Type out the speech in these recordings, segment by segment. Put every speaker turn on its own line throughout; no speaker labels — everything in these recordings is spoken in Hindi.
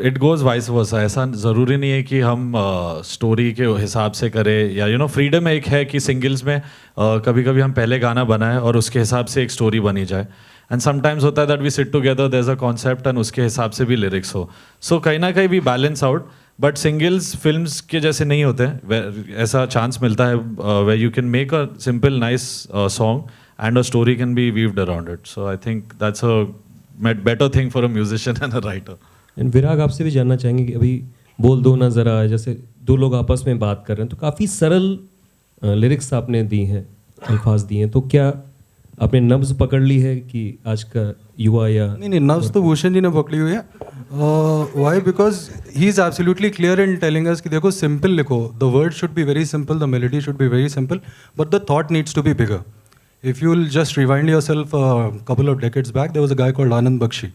It goes vice versa. ऐसा ज़रूरी नहीं है कि हम स्टोरी के हिसाब से करें, या फ्रीडम एक है कि सिंगल्स में कभी कभी हम पहले गाना बनाएं और उसके हिसाब से एक स्टोरी बनी जाए. एंड समटाइम्स होता है that we sit together, there is a concept and उसके हिसाब से भी लिरिक्स हो. सो कहीं ना कहीं भी balance out. But singles films के जैसे नहीं होते. ऐसा चांस मिलता है where you can make a simple nice song and a story can be weaved around it. So I think that's a better thing for a musician and a writer.
And Virag, आपसे भी जानना चाहेंगे कि अभी बोल दो ना ज़रा, जैसे दो लोग आपस में बात कर रहे हैं तो काफ़ी सरल लिरिक्स आपने दी हैं, अल्फाज दिए हैं, तो क्या आपने नब्ज़ पकड़ ली है कि आज का युवा या
नहीं, नब्ज़ तो भूषण जी ने पकड़ी हुई है. Why? Because he is absolutely clear in telling us कि देखो, सिंपल लिखो, the word should be very simple, the melody should be very simple, but the thought needs to be bigger. If you'll just rewind yourself a couple of decades back, there was a guy called Anand Bakshi.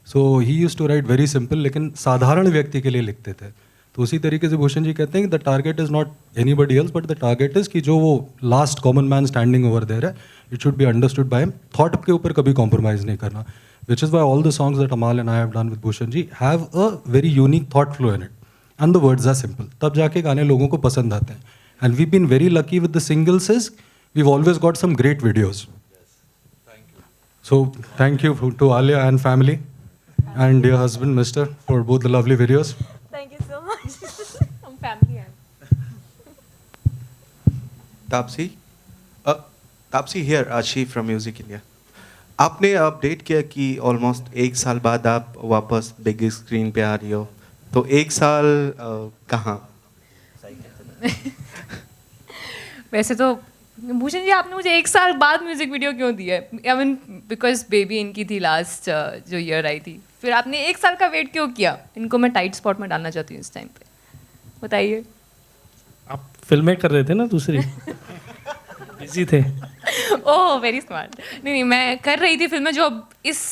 So he used to write very simple, लेकिन साधारण व्यक्ति के लिए लिखते थे. तो उसी तरीके से भूषण जी कहते हैं कि the target is not anybody else, but the target is कि जो वो last common man standing over there है, it should be understood by him. Thought के ऊपर कभी कॉम्प्रोमाइज़ नहीं करना. Which is why all the songs that Amaal and I have done with Bhushan ji have a very unique thought flow in it, and the words are simple. तब जाके गाने लोगों को पसंद आते हैं. And we been very lucky with the singles is we've always got some great videos. So thank you to Alia and family and dear husband Mr. for both the lovely videos.
Thank you so much. I'm family.
Taapsee here, Ashi from Music India. आपने अपडेट किया कि ऑलमोस्ट 1 साल बाद आप वापस बिग स्क्रीन पे आ रही हो, तो 1 साल कहाँ?
वैसे तो भूषण जी, आपने मुझे 1 साल बाद म्यूजिक वीडियो क्यों दी है? आई मीन बिकॉज बेबी इनकी थी लास्ट जो ईयर आई थी. फिर आपने 1 साल का वेट क्यों किया? इनको मैं टाइट स्पॉट में डालना चाहती हूँ इस टाइम पे. बताइए.
आप फिल्में कर रहे थे ना दूसरी? बिजी थे.
Oh very smart. नहीं, मैं कर रही थी फिल्में जो अब इस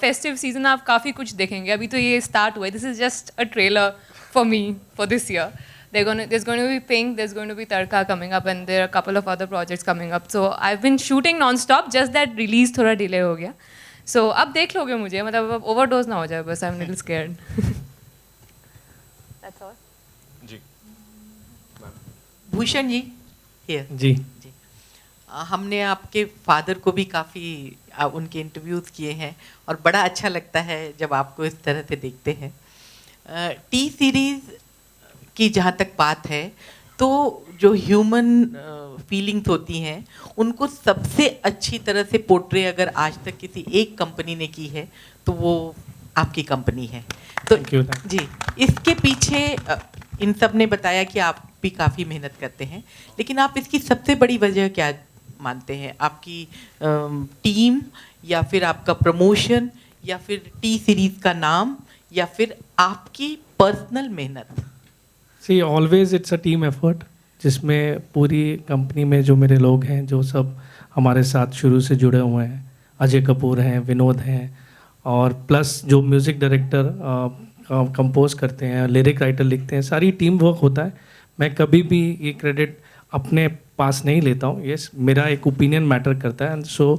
फेस्टिव सीजन आप काफ़ी कुछ देखेंगे. अभी तो ये स्टार्ट हुआ है. This is just a trailer for me for this year. There's going to be Pink, there's going to be Tarka coming up, and there are a couple of other projects coming up. So I've been shooting non-stop, just that release थोड़ा delay हो गया. So अब देख लोगे मुझे, मतलब अब overdose ना हो जाए बस. I'm a little scared. That's all.
Ji.
Bhushan ji here.
जी.
हमने आपके फादर को भी काफ़ी उनके इंटरव्यूज़ किए हैं और बड़ा अच्छा लगता है जब आपको इस तरह से देखते हैं. टी सीरीज़ की जहाँ तक बात है, तो जो ह्यूमन फीलिंग्स होती हैं उनको सबसे अच्छी तरह से पोर्ट्रे अगर आज तक किसी एक कंपनी ने की है तो वो आपकी कंपनी है. तो जी, इसके पीछे इन सब ने बताया कि आप भी काफ़ी मेहनत करते हैं, लेकिन आप इसकी सबसे बड़ी वजह क्या मानते हैं? आपकी टीम, या फिर आपका प्रमोशन, या फिर टी सीरीज़ का नाम, या फिर आपकी पर्सनल मेहनत?
See always it's a team effort, जिसमें पूरी कंपनी में जो मेरे लोग हैं, जो सब हमारे साथ शुरू से जुड़े हुए हैं, अजय कपूर हैं, विनोद हैं, और प्लस जो म्यूज़िक डायरेक्टर कंपोज करते हैं, लिरिक राइटर लिखते हैं, सारी टीम वर्क होता है. मैं कभी भी ये क्रेडिट अपने पास नहीं लेता हूँ. यस, मेरा एक ओपिनियन मैटर करता है, एंड सो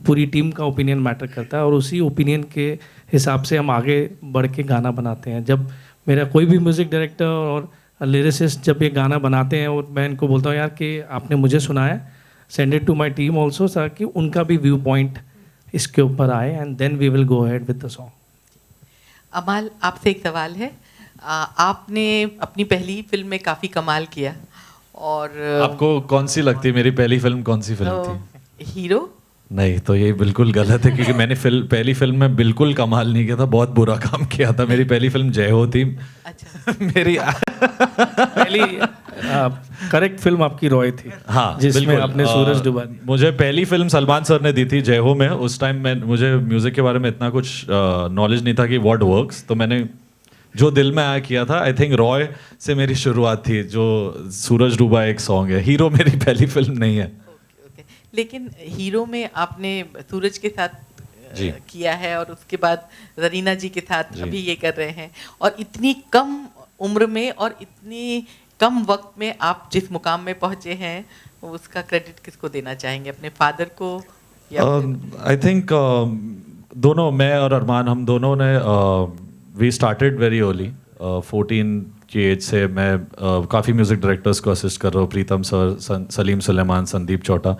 पूरी टीम का ओपिनियन मैटर करता है, और उसी ओपिनियन के हिसाब से हम आगे बढ़ के गाना बनाते हैं. जब मेरा कोई भी म्यूज़िक डायरेक्टर और लिरिसिस्ट जब ये गाना बनाते हैं, और मैं इनको बोलता हूँ यार कि आपने मुझे सुना है, send it to my team also, ताकि उनका भी व्यू पॉइंट इसके ऊपर आए, and then we will go ahead with the song.
Amaal, आपसे एक सवाल है. आपने अपनी पहली फिल्म में काफ़ी कमाल किया, और
आपको कौन सी लगती है मेरी पहली फिल्म कौन सी फिल्म थी?
हीरो.
नहीं, तो ये बिल्कुल गलत है, क्योंकि मैंने पहली फिल्म में बिल्कुल कमाल नहीं किया था, बहुत बुरा काम किया था. मेरी पहली फिल्म जय हो थी.
अच्छा.
मेरी
पहली करेक्ट फिल्म आपकी रॉय थी.
हाँ,
जिसमें आपने सूरज डुबा दी.
मुझे पहली फिल्म सलमान सर ने दी थी जय हो में. उस टाइम मुझे म्यूजिक के बारे में इतना कुछ नॉलेज नहीं था कि व्हाट वर्क्स, तो मैंने जो दिल में आया किया था. आई थिंक रॉय से मेरी शुरुआत थी, जो सूरज डूबा एक सॉन्ग है. हीरो मेरी पहली फिल्म नहीं है.
लेकिन हीरो में आपने सूरज के साथ किया है, और उसके बाद ररीना जी के साथ अभी ये कर रहे हैं, और इतनी कम उम्र में और इतनी कम वक्त में आप जिस मुकाम में पहुंचे हैं, उसका क्रेडिट किसको देना चाहेंगे? अपने फादर को, या
आई थिंक दोनों, मैं और अरमान, हम दोनों ने वी स्टार्टेड वेरी अर्ली 14 की एज से मैं काफ़ी म्यूज़िक डायरेक्टर्स को असिस्ट कर रहा हूँ, प्रीतम सर, सलीम सुलेमान, संदीप चौटा।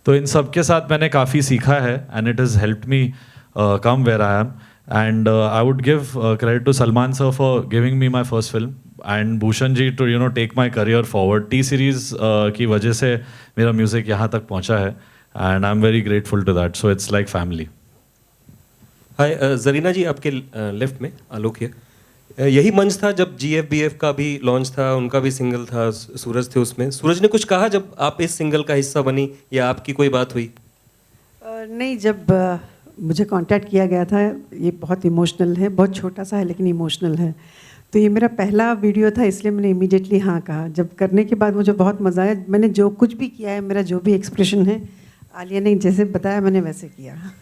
तो इन सब के साथ मैंने काफ़ी सीखा है and it has helped me come where I am. And I would give credit to Salman sir for giving me my first film and Bhushan ji to take my career forward. T Series की वजह से मेरा म्यूज़िक यहाँ तक पहुँचा है and I am very grateful to that, so it's like family.
Hi Zarina ji, आपके लेफ्ट में आलोक है। यही मंच था जब GFBF का भी लॉन्च था, उनका भी सिंगल था, सूरज थे उसमें। सूरज ने कुछ कहा जब आप इस सिंगल का हिस्सा बनी या आपकी कोई बात हुई?
नहीं, जब मुझे कांटेक्ट किया गया था, ये बहुत इमोशनल है, बहुत छोटा सा है लेकिन इमोशनल है, तो ये मेरा पहला वीडियो था, इसलिए मैंने इमीडिएटली हाँ कहा। जब करने के बाद मुझे बहुत मज़ा आया। मैंने जो कुछ भी किया है, मेरा जो भी एक्सप्रेशन है, आलिया ने जैसे बताया मैंने वैसे किया।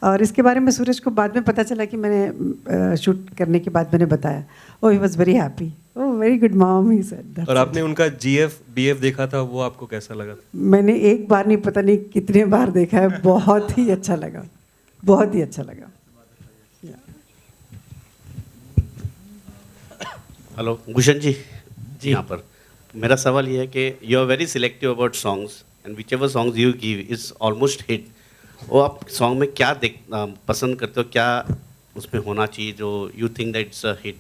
और इसके बारे में सूरज को बाद में पता चला कि मैंने शूट करने के बाद मैंने बताया। Oh, he was very happy. Oh, very good mom, he said.
और आपने उनका GFBF देखा था, वो आपको कैसा लगा?
मैंने एक बार नहीं, पता नहीं कितने बार देखा है। बहुत ही अच्छा लगा, बहुत ही अच्छा लगा।
हेलो भूषण जी, यहाँ पर मेरा सवाल ये है कि you are very selective about songs and which ever songs you give is almost hit. वो आप सॉन्ग में क्या पसंद करते हो, क्या उसमें होना चाहिए जो you think that it's a hit?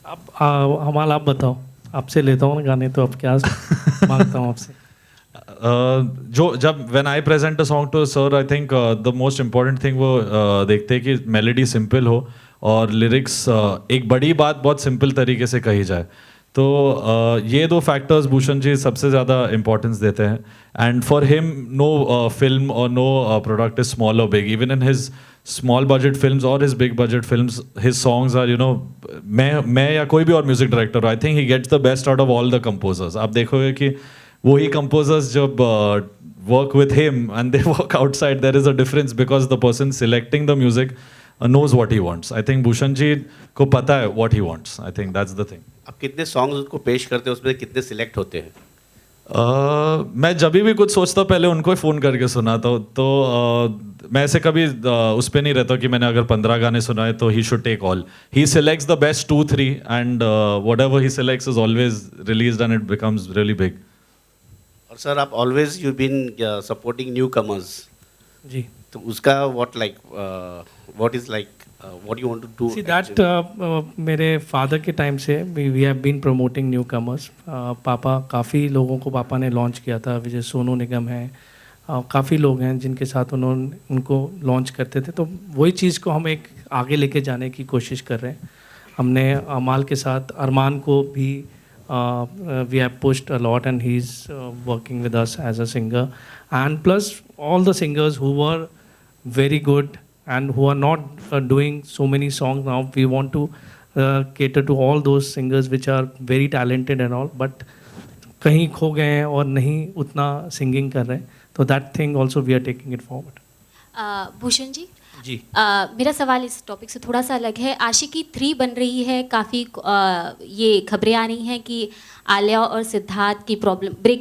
अब हमारा आप बताओ, आपसे लेता हूँ ना गाने, तो अब क्या मांगता हूँ आपसे?
जो जब when I present a song to sir, I think the most important thing वो देखते हैं कि मेलोडी सिंपल हो और लिरिक्स एक बड़ी बात बहुत सिंपल तरीके से कही जाए। तो ये दो फैक्टर्स भूषण जी सबसे ज़्यादा इंपॉर्टेंस देते हैं। And for him no film और नो प्रोडक्ट इज स्मॉल और big, even in his small budget films और his big budget films, his songs are मैं या कोई भी और music director, I think he gets the best out of all the composers. आप देखोगे कि वही कंपोजर्स जब work with him and they work outside, there is a difference because the person selecting the music knows what he wants. I think Bhushan ji को पता है what he wants. I think that's the thing.
आप कितने सॉन्ग्स उनको पेश करते हैं, उसमें कितने सिलेक्ट होते हैं?
मैं जब भी कुछ सोचता हूँ पहले उनको ही फ़ोन करके सुनाता हूँ। तो मैं ऐसे कभी उस पर नहीं रहता कि मैंने अगर 15 गाने सुनाए तो he should take all. He selects the best 2-3 and whatever he selects is always released and it becomes really big.
और सर, आप always you been supporting newcomers
जी,
तो उसका what is like what you want to do?
See that मेरे फादर के टाइम से we have been promoting newcomers. पापा, काफ़ी लोगों को पापा ने लॉन्च किया था, विजय सोनू निगम है, काफ़ी लोग हैं जिनके साथ उनको लॉन्च करते थे। तो वही चीज़ को हम एक आगे लेके जाने की कोशिश कर रहे हैं। हमने अमाल के साथ अरमान को भी we have pushed a lot and he is working with us as a singer, and plus all the singers who were very good and who are not doing so many songs now. We want to cater to all those singers which are very talented and all, but कहीं खो गए हैं और नहीं उतना सिंगिंग कर रहे हैं। तो that thing also we are taking it forward.
Bhushan ji,
जी,
मेरा सवाल इस टॉपिक से थोड़ा सा अलग है। आशिकी 3 बन रही है, काफ़ी ये खबरें आ रही हैं कि आलिया और सिद्धार्थ की प्रॉब्लम ब्रेकअप